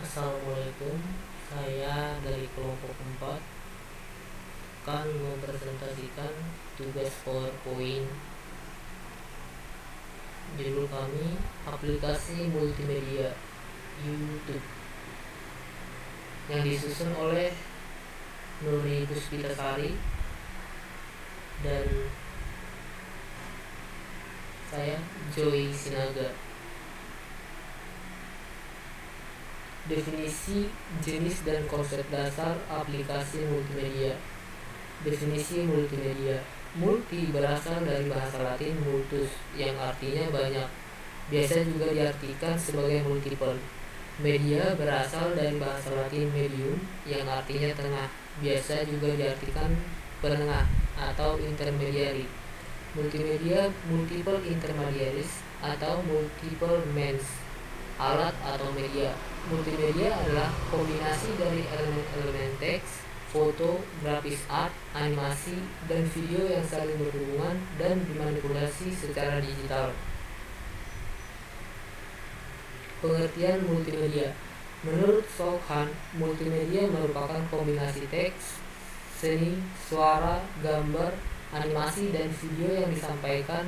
Assalamualaikum, saya dari kelompok 4 akan mempresentasikan tugas PowerPoint. Judul kami aplikasi multimedia YouTube yang disusun oleh Nuri Puspitasari dan saya Joy Sinaga. Definisi, jenis, dan konsep dasar aplikasi multimedia. Definisi multimedia. Multi berasal dari bahasa Latin multus, yang artinya banyak. Biasa juga diartikan sebagai multiple. Media berasal dari bahasa Latin medium, yang artinya tengah. Biasa juga diartikan penengah atau intermediary. Multimedia, multiple intermediaries atau multiple means, alat atau media. Multimedia adalah kombinasi dari elemen-elemen teks, foto, grafis art, animasi, dan video yang saling berhubungan dan dimanipulasi secara digital. Pengertian multimedia. Menurut Vaughan, multimedia merupakan kombinasi teks, seni, suara, gambar, animasi, dan video yang disampaikan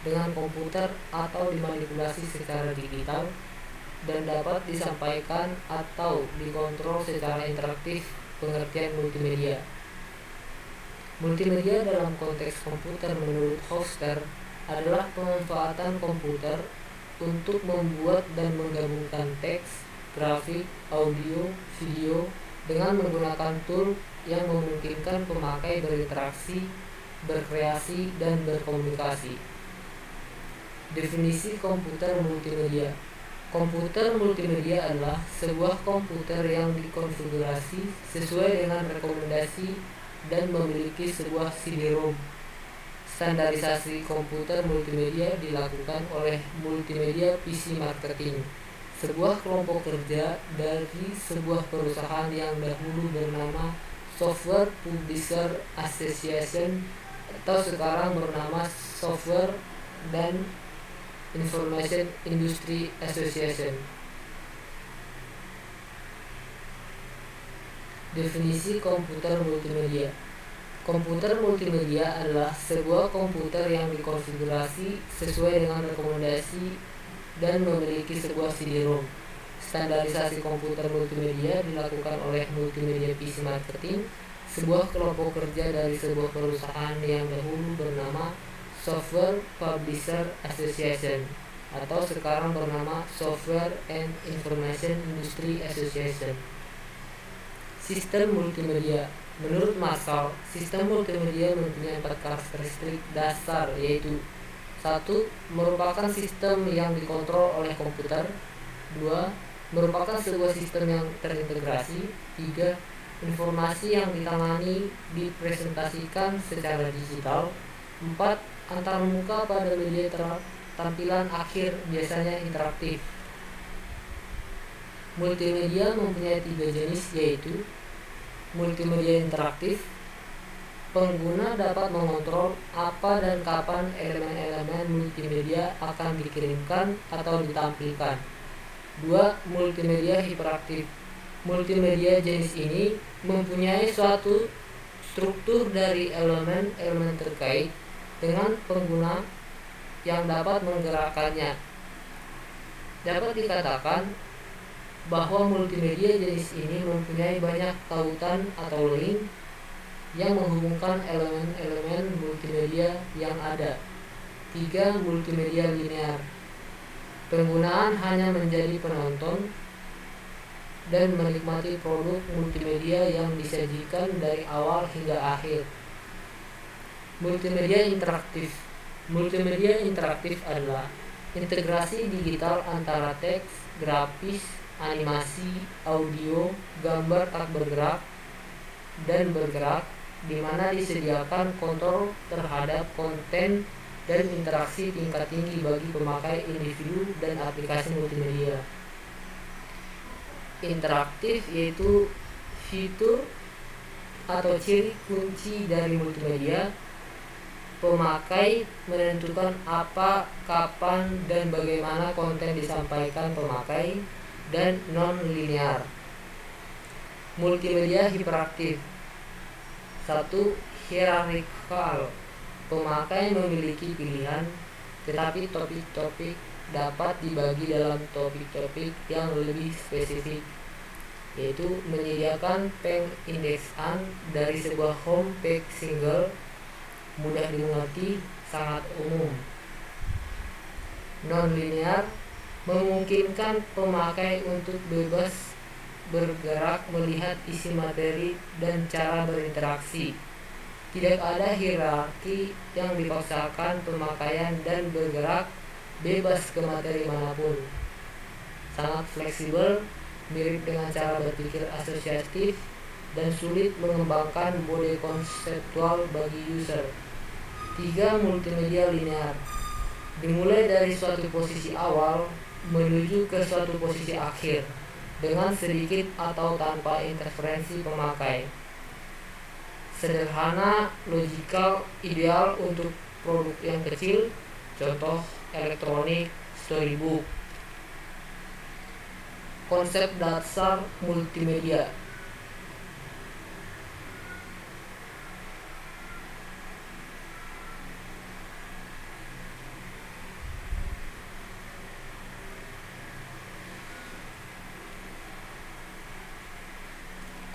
dengan komputer atau dimanipulasi secara digital dan dapat disampaikan atau dikontrol secara interaktif. Pengertian multimedia. Multimedia dalam konteks komputer menurut Hoster adalah pemanfaatan komputer untuk membuat dan menggabungkan teks, grafik, audio, video dengan menggunakan tool yang memungkinkan pemakai berinteraksi, berkreasi, dan berkomunikasi. Definisi komputer multimedia. Komputer multimedia adalah sebuah komputer yang dikonfigurasi sesuai dengan rekomendasi dan memiliki sebuah CD-ROM. Standarisasi komputer multimedia dilakukan oleh Multimedia PC Marketing, sebuah kelompok kerja dari sebuah perusahaan yang dahulu bernama Software Publisher Association atau sekarang bernama Software dan Information Industry Association. Definisi komputer multimedia. Komputer multimedia adalah sebuah komputer yang dikonfigurasi sesuai dengan rekomendasi dan memiliki sebuah CD-ROM. Standarisasi komputer multimedia dilakukan oleh Multimedia PC Marketing, sebuah kelompok kerja dari sebuah perusahaan yang dahulu bernama Software Publisher Association atau sekarang bernama Software and Information Industry Association. Sistem multimedia. Menurut Marshall, sistem multimedia mempunyai 4 karakteristik dasar, yaitu 1. Merupakan sistem yang dikontrol oleh komputer. 2. Merupakan sebuah sistem yang terintegrasi. 3. Informasi yang ditangani dipresentasikan secara digital. 4. Antarmuka pada media tampilan akhir, biasanya interaktif. Multimedia mempunyai 3 jenis, yaitu multimedia interaktif. Pengguna dapat mengontrol apa dan kapan elemen-elemen multimedia akan dikirimkan atau ditampilkan. 2. Multimedia hiperaktif. Multimedia jenis ini mempunyai suatu struktur dari elemen-elemen terkait dengan pengguna yang dapat menggerakkannya. Dapat dikatakan bahwa multimedia jenis ini mempunyai banyak tautan atau link yang menghubungkan elemen-elemen multimedia yang ada. 3. Multimedia linear. Penggunaan hanya menjadi penonton dan menikmati produk multimedia yang disajikan dari awal hingga akhir. Multimedia interaktif. Multimedia interaktif adalah integrasi digital antara teks, grafis, animasi, audio, gambar tak bergerak dan bergerak, di mana disediakan kontrol terhadap konten dan interaksi tingkat tinggi bagi pemakai individu dan aplikasi multimedia. Interaktif yaitu fitur atau ciri kunci dari multimedia. Pemakai menentukan apa, kapan, dan bagaimana konten disampaikan pemakai. dan non-linear. Multimedia hiperaktif. 1. Hierarkikal. Pemakai memiliki pilihan, tetapi topik-topik dapat dibagi dalam topik-topik yang lebih spesifik, yaitu menyediakan pengindeksan dari sebuah home page single, mudah dimengerti, sangat umum. Non-linear memungkinkan pemakai untuk bebas bergerak melihat isi materi dan cara berinteraksi. Tidak ada hierarki yang dipaksakan pemakaian dan bergerak bebas ke materi manapun. Sangat fleksibel, mirip dengan cara berpikir asosiatif, dan sulit mengembangkan mode konseptual bagi user. 3. Multimedia linear. Dimulai dari suatu posisi awal menuju ke suatu posisi akhir dengan sedikit atau tanpa interferensi pemakai. Sederhana, logikal, ideal untuk produk yang kecil, contoh elektronik, storybook. Konsep dasar multimedia.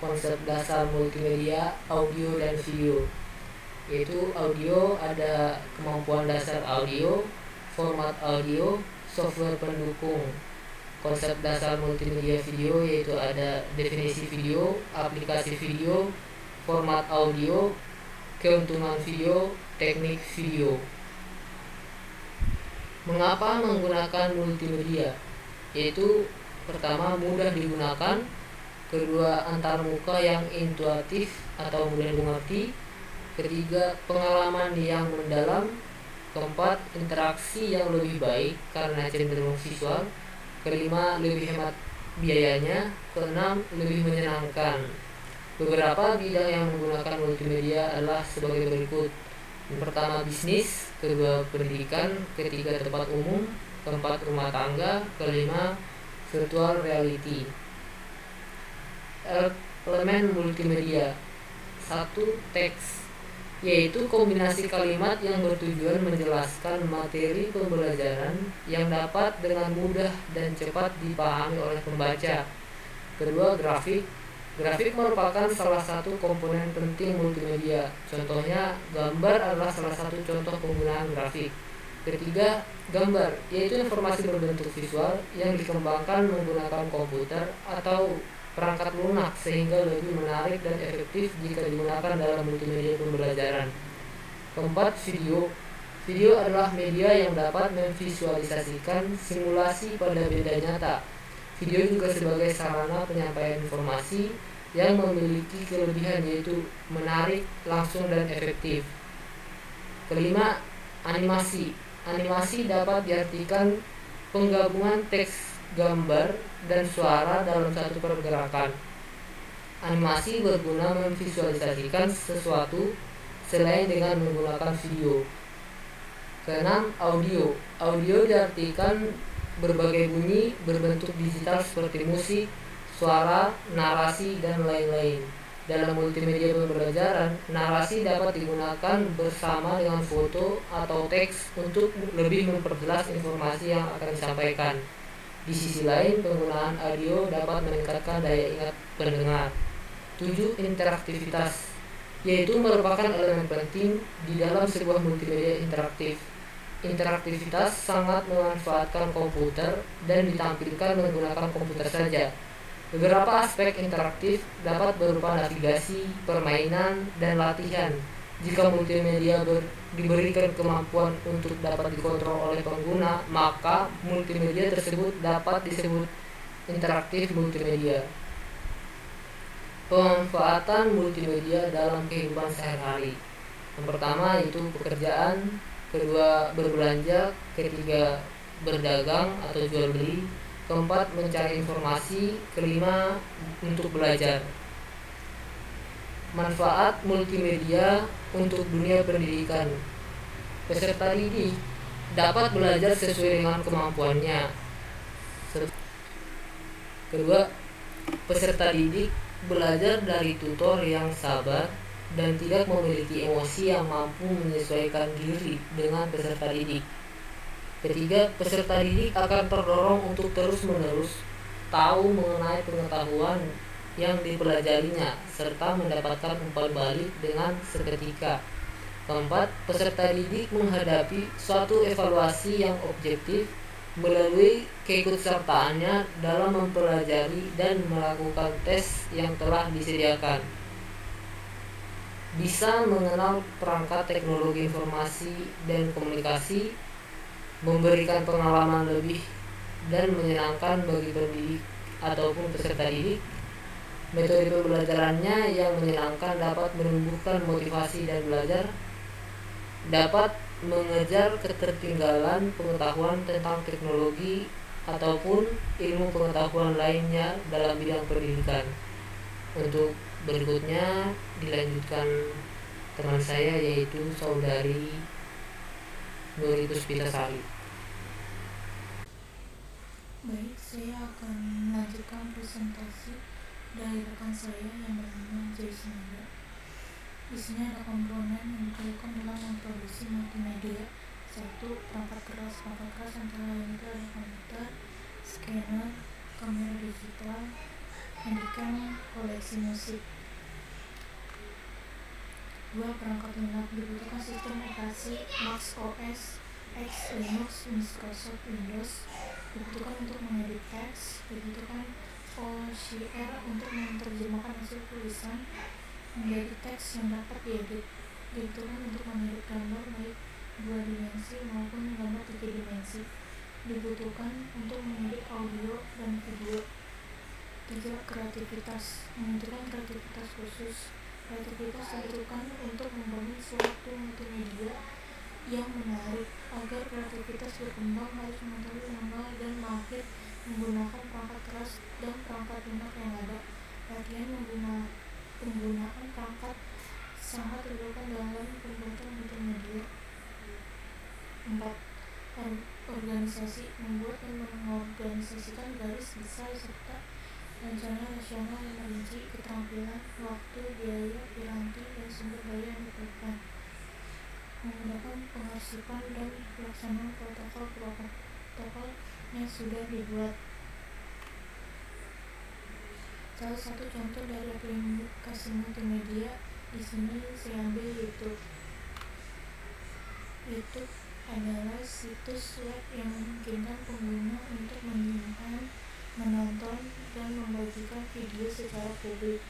Konsep dasar multimedia, audio dan video. Yaitu audio ada kemampuan dasar audio, format audio, software pendukung. Konsep dasar multimedia video yaitu ada definisi video, aplikasi video, format audio, keuntungan video, teknik video. Mengapa menggunakan multimedia? Yaitu pertama, mudah digunakan, kedua, antarmuka yang intuitif atau mudah dimengerti, ketiga, pengalaman yang mendalam, keempat, interaksi yang lebih baik karena cenderung visual, kelima, lebih hemat biayanya, keenam, lebih menyenangkan. Beberapa bidang yang menggunakan multimedia adalah sebagai berikut. Yang pertama, bisnis, kedua, pendidikan, ketiga, tempat umum, keempat, rumah tangga, kelima, virtual reality. Elemen multimedia. 1. Teks, yaitu kombinasi kalimat yang bertujuan menjelaskan materi pembelajaran yang dapat dengan mudah dan cepat dipahami oleh pembaca. Kedua, grafik. Grafik merupakan salah satu komponen penting multimedia. Contohnya, gambar adalah salah satu contoh penggunaan grafik. Ketiga, gambar, yaitu informasi berbentuk visual yang dikembangkan menggunakan komputer atau perangkat lunak sehingga lebih menarik dan efektif jika digunakan dalam multimedia pembelajaran. Keempat, video. Video adalah media yang dapat memvisualisasikan simulasi pada benda nyata. Video juga sebagai sarana penyampaian informasi yang memiliki kelebihan yaitu menarik, langsung, dan efektif. Kelima, animasi. Animasi dapat diartikan penggabungan teks, gambar, dan suara dalam satu pergerakan. Animasi berguna memvisualisasikan sesuatu selain dengan menggunakan video. Keenam, audio. Audio diartikan berbagai bunyi berbentuk digital seperti musik, suara, narasi, dan lain-lain. Dalam multimedia pembelajaran, narasi dapat digunakan bersama dengan foto atau teks untuk lebih memperjelas informasi yang akan disampaikan. Di sisi lain, penggunaan audio dapat meningkatkan daya ingat pendengar. 7. Interaktivitas, yaitu merupakan elemen penting di dalam sebuah multimedia interaktif. Interaktivitas sangat memanfaatkan komputer dan ditampilkan menggunakan komputer saja. Beberapa aspek interaktif dapat berupa navigasi, permainan, dan latihan. Jika multimedia diberikan kemampuan untuk dapat dikontrol oleh pengguna, maka multimedia tersebut dapat disebut interaktif multimedia. Pemanfaatan multimedia dalam kehidupan sehari-hari. Yang pertama yaitu pekerjaan, kedua berbelanja, ketiga berdagang atau jual beli, keempat mencari informasi, kelima untuk belajar. Manfaat multimedia untuk dunia pendidikan. Peserta didik dapat belajar sesuai dengan kemampuannya. Kedua, peserta didik belajar dari tutor yang sabar dan tidak memiliki emosi yang mampu menyesuaikan diri dengan peserta didik. Ketiga, peserta didik akan terdorong untuk terus-menerus tahu mengenai pengetahuan yang dipelajarinya serta mendapatkan umpan balik dengan seketika. Keempat, peserta didik menghadapi suatu evaluasi yang objektif melalui keikutsertaannya dalam mempelajari dan melakukan tes yang telah disediakan. Bisa mengenal perangkat teknologi informasi dan komunikasi, memberikan pengalaman lebih dan menyenangkan bagi pendidik ataupun peserta didik. Metode pembelajarannya yang menyenangkan dapat menumbuhkan motivasi dan belajar, dapat mengejar ketertinggalan pengetahuan tentang teknologi ataupun ilmu pengetahuan lainnya dalam bidang pendidikan. Untuk berikutnya dilanjutkan teman saya, yaitu saudari Nuri Puspitasari. Baik, saya akan melanjutkan presentasi dari rekan saya yang bernama Jay Sinanda. Di sini ada komponen yang diperlukan dalam memproduksi multimedia. 1. Perangkat keras. Perangkat keras antara lain itu ada komputer, scanner, kamera digital, handycam, koleksi musik. 2. Perangkat lunak. Dibutuhkan sistem operasi Mac OS X, Linux, Microsoft Windows. Dibutuhkan untuk mengedit teks. Dibutuhkan OCR untuk menerjemahkan hasil tulisan menjadi teks yang dapat diedit. Dibutuhkan untuk mengedit gambar baik 2 dimensi maupun gambar 3 dimensi. Dibutuhkan untuk mengedit audio dan video. 3. Kreativitas. Membutuhkan kreativitas khusus. Kreativitas dibutuhkan untuk membangun suatu multimedia yang menarik. Agar kreativitas berkembang harus mengetahui mengenal dan mahir menggunakan perangkat keras dan perangkat lunak yang ada. Latihan penggunaan perangkat sangat diperlukan dalam pembuatan multimedia. 4. Organisasi. Membuat dan mengorganisasikan garis besar serta rencana nasional yang merinci keterampilan, waktu, biaya, piranti, dan sumber daya yang diperlukan. Menggunakan pengarsipan dan pelaksanaan protokol yang sudah dibuat. Salah satu contoh dari aplikasi multimedia di sini saya ambil YouTube. YouTube adalah situs web yang memungkinkan pengguna untuk menyimpan, menonton, dan membagikan video secara publik.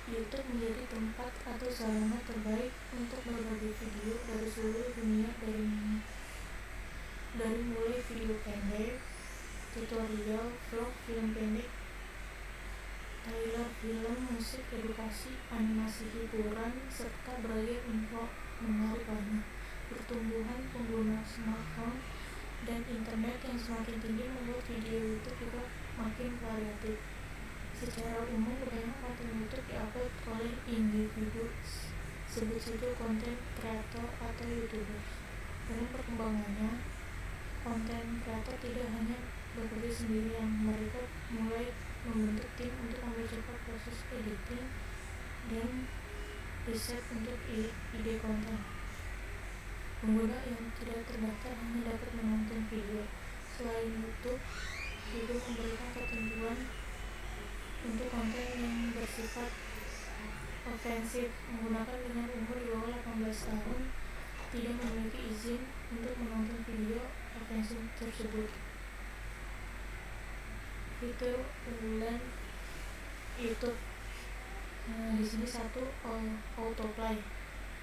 YouTube menjadi tempat atau sarana terbaik untuk berbagi video dari seluruh dunia, dari mulai video pendek, tutorial, vlog, film pendek, trailer film, musik, edukasi, animasi hiburan, serta berbagai info menarik lainnya. Pertumbuhan pengguna smartphone dan internet yang semakin tinggi membuat video YouTube juga makin variatif. Secara umum, kebanyakan konten YouTube diupload oleh individu, sebut saja konten kreator atau YouTubers. Dalam perkembangannya, konten kreator tidak hanya bekerja sendirian, mereka mulai membentuk tim untuk mempercepat proses editing dan riset untuk ide konten. Pengguna yang tidak terdaftar hanya dapat menonton video. Selain YouTube juga memberikan ketentuan untuk konten yang bersifat ofensif, menggunakan dengan umur di bawah 18 tahun tidak memiliki izin untuk menonton video ofensif tersebut. Fitur unggulan YouTube. Di sini 1. Autoplay.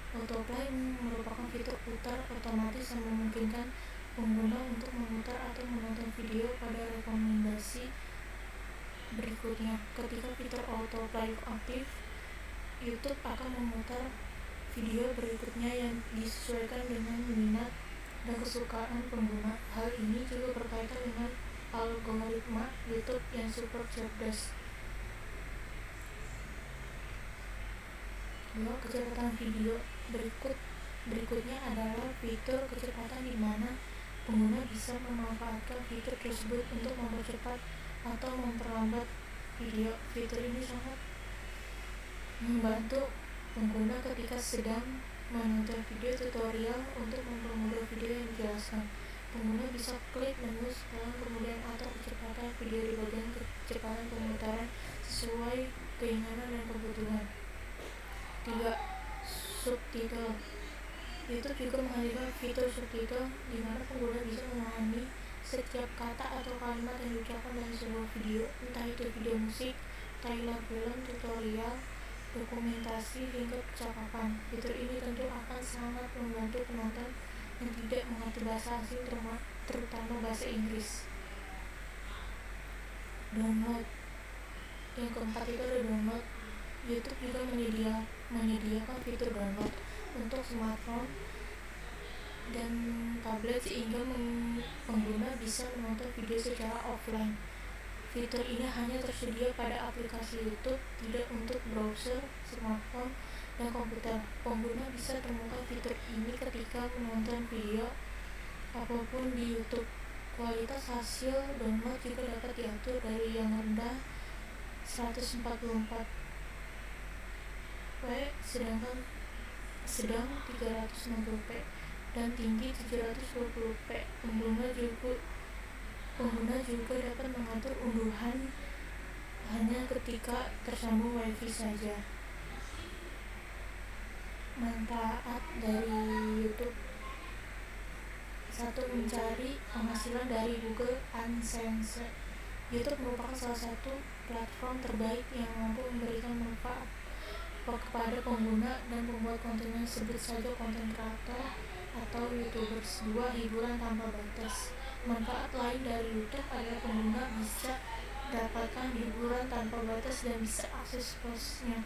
Autoplay merupakan fitur putar otomatis yang memungkinkan pengguna untuk memutar atau menonton video pada rekomendasi berikutnya. Ketika fitur autoplay aktif, YouTube akan memutar video berikutnya yang disesuaikan dengan minat dan kesukaan pengguna. Hal ini juga berkaitan dengan algoritma YouTube yang super cerdas. 2. Kecepatan video. Berikutnya adalah fitur kecepatan di mana pengguna bisa memanfaatkan fitur tersebut untuk mempercepat atau memperlambat video. Fitur ini sangat membantu pengguna ketika sedang menonton video tutorial. Untuk mempermudah video yang dijelaskan, pengguna bisa klik menu setelah kemudian atur kecepatan video di bagian kecepatan pemutaran sesuai keinginan dan kebutuhan. 3. Subtitle. YouTube juga menghadirkan fitur subtitle di mana pengguna bisa memahami setiap kata atau kalimat yang diucapkan dalam sebuah video, entah itu video musik, trailer film, tutorial, dokumentasi, hingga percakapan. Fitur ini tentu akan sangat membantu penonton yang tidak mengerti bahasa asing, terutama bahasa Inggris. Download. Yang keempat itu ada download. YouTube juga menyediakan fitur download untuk smartphone dan tablet sehingga pengguna bisa menonton video secara offline. Fitur ini hanya tersedia pada aplikasi YouTube, tidak untuk browser, smartphone, dan komputer. Pengguna bisa temukan fitur ini ketika menonton video apapun di YouTube. Kualitas hasil download juga dapat diatur dari yang rendah 144p sedang 360p dan tinggi 720p. Pengguna juga dapat mengatur unduhan hanya ketika tersambung wifi saja. Manfaat dari YouTube: 1. Mencari penghasilan dari Google AdSense. YouTube merupakan salah satu platform terbaik yang mampu memberikan manfaat kepada pengguna dan pembuat kontennya, sebut saja konten kreator atau YouTubers. 2. Hiburan tanpa batas. Manfaat lain dari YouTube adalah pengguna bisa dapatkan hiburan tanpa batas dan bisa akses postnya.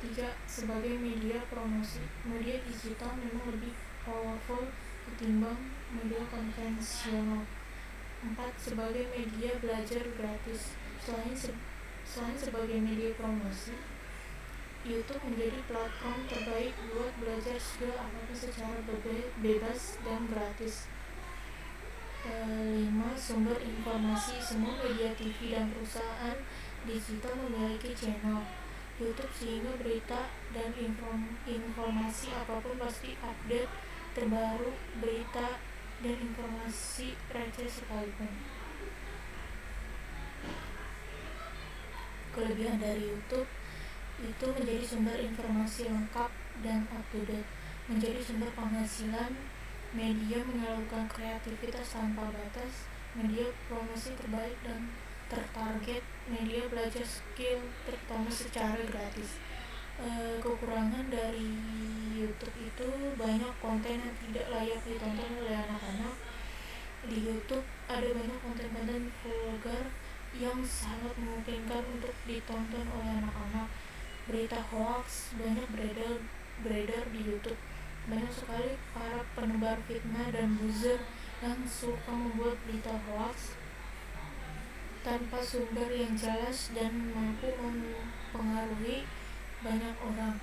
3. Sebagai media promosi. Media digital memang lebih powerful ketimbang media konvensional. 4. Sebagai media belajar gratis. Selain sebagai media promosi, YouTube menjadi platform terbaik buat belajar skill apapun secara bebas dan gratis. 5. Sumber informasi. Semua media TV dan perusahaan digital memiliki channel YouTube sehingga berita dan informasi apapun pasti update terbaru, berita dan informasi receh sekalipun. Kelebihan dari YouTube itu menjadi sumber informasi lengkap dan up-to-date, menjadi sumber penghasilan, media menyalurkan kreativitas tanpa batas, media promosi terbaik dan tertarget, media belajar skill terutama secara gratis. Kekurangan dari YouTube itu banyak konten yang tidak layak ditonton oleh anak-anak. Di YouTube ada banyak konten-konten vulgar yang sangat memungkinkan untuk ditonton oleh anak-anak. Berita hoax banyak beredar di YouTube. Banyak sekali para penebar fitnah dan buzzer yang suka membuat berita hoax tanpa sumber yang jelas dan mampu mempengaruhi banyak orang.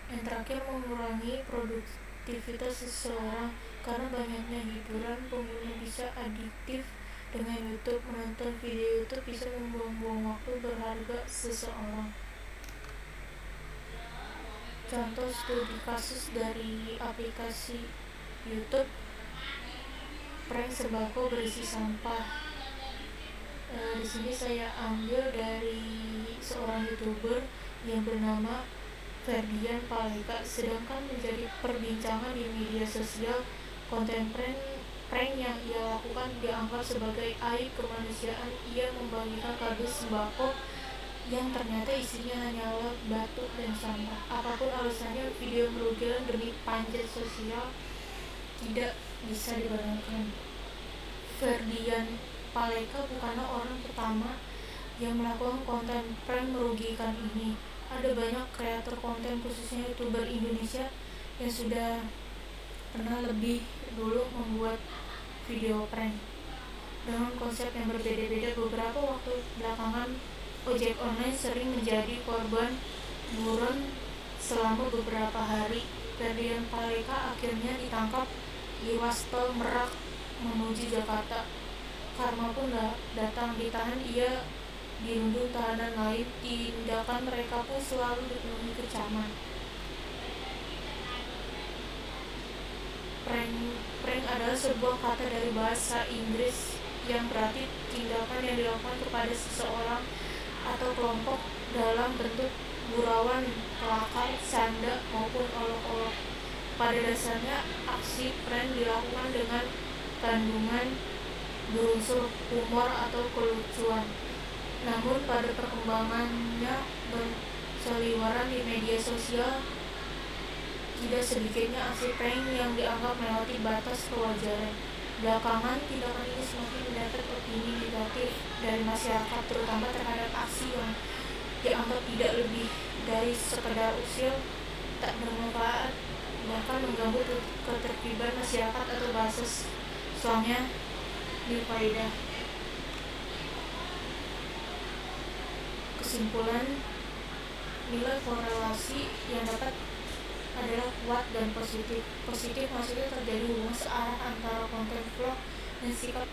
Yang terakhir, mengurangi produktivitas seseorang. Karena banyaknya hiburan, pengguna bisa adiktif dengan YouTube. Menonton video YouTube bisa membuang-buang waktu berharga seseorang. Contoh studi kasus dari aplikasi YouTube: prank sembako berisi sampah. Di sini saya ambil dari seorang YouTuber yang bernama Ferdian Paleka. Sedangkan menjadi perbincangan di media sosial, konten prank yang ia lakukan dianggap sebagai aib kemanusiaan. Ia membagikan kardus sembako yang ternyata isinya hanyalah batu dan sampah. Apapun alasannya, video merugikan demi panjat sosial tidak bisa dibenarkan. Ferdian Paleka bukanlah orang pertama yang melakukan konten prank merugikan ini. Ada banyak kreator konten, khususnya YouTuber Indonesia, yang sudah pernah lebih dulu membuat video prank dengan konsep yang berbeda-beda. Beberapa waktu belakangan, ojek online sering menjadi korban buron selama beberapa hari. Ferdian Paleka akhirnya ditangkap di ruas tol Merak menuju Jakarta. karma pun datang. Ditahan ia dirundung tahanan lain. Tindakan mereka pun selalu dipenuhi kecaman. Prank adalah sebuah kata dari bahasa Inggris yang berarti tindakan yang dilakukan kepada seseorang atau kelompok dalam bentuk gurauan, kelakar, canda, maupun olok-olok. Pada dasarnya, aksi prank dilakukan dengan kandungan berunsur humor atau kelucuan. Namun pada perkembangannya berseliweran di media sosial, tidak sedikitnya aksi prank yang dianggap melewati batas kewajaran. Belakangan, tindakan ini semakin mendapat opini negatif dari masyarakat, terutama terhadap aksi yang dianggap tidak lebih dari sekedar usil, tak bermanfaat, bahkan mengganggu ketertiban masyarakat atau bahasa slangnya nilfaedah. Kesimpulan, nilai korelasi yang dapat adalah kuat dan positif. Positif maksudnya terjadi hubungan searah antara konten vlog dan sikap.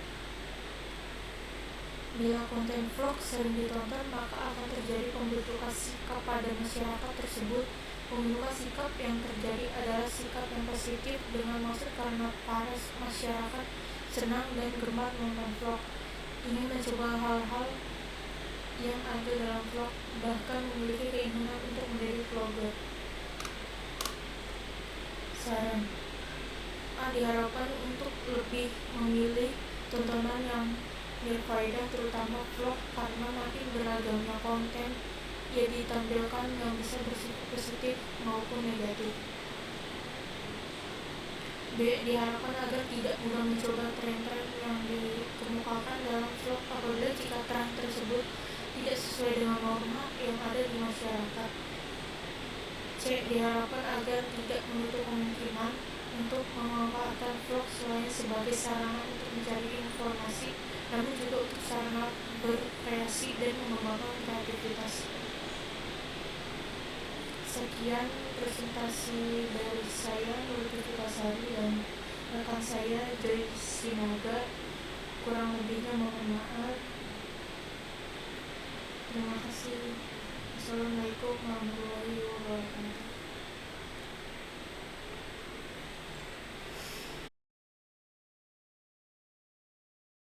Bila konten vlog sering ditonton, maka akan terjadi pembentukan sikap pada masyarakat tersebut. Pembentukan sikap yang terjadi adalah sikap yang positif, dengan maksud karena para masyarakat senang dan gemar menonton vlog, ingin mencoba hal-hal yang ada dalam vlog, bahkan memiliki keinginan untuk menjadi vlogger. Saran diharapkan untuk lebih memilih tontonan yang berfaedah, terutama vlog, karena makin beragamnya konten yang ditampilkan yang bisa bersifat positif maupun negatif. Diharapkan agar tidak mudah mencoba tren-tren yang dikemukakan dalam vlog apabila jika tren tersebut tidak sesuai dengan norma yang ada di masyarakat. Diharapkan agar tidak menutup kemungkinan untuk memanfaatkan vlog selain sebagai sarana untuk mencari informasi, namun juga untuk sarana berkreasi dan mengembangkan kreativitas. Sekian presentasi dari saya, Lutfi Fikasari, dan rekan saya, Joy Sinaga. Kurang lebihnya mohon maaf. Terima kasih. Assalamualaikum warahmatullahi wabarakatuh.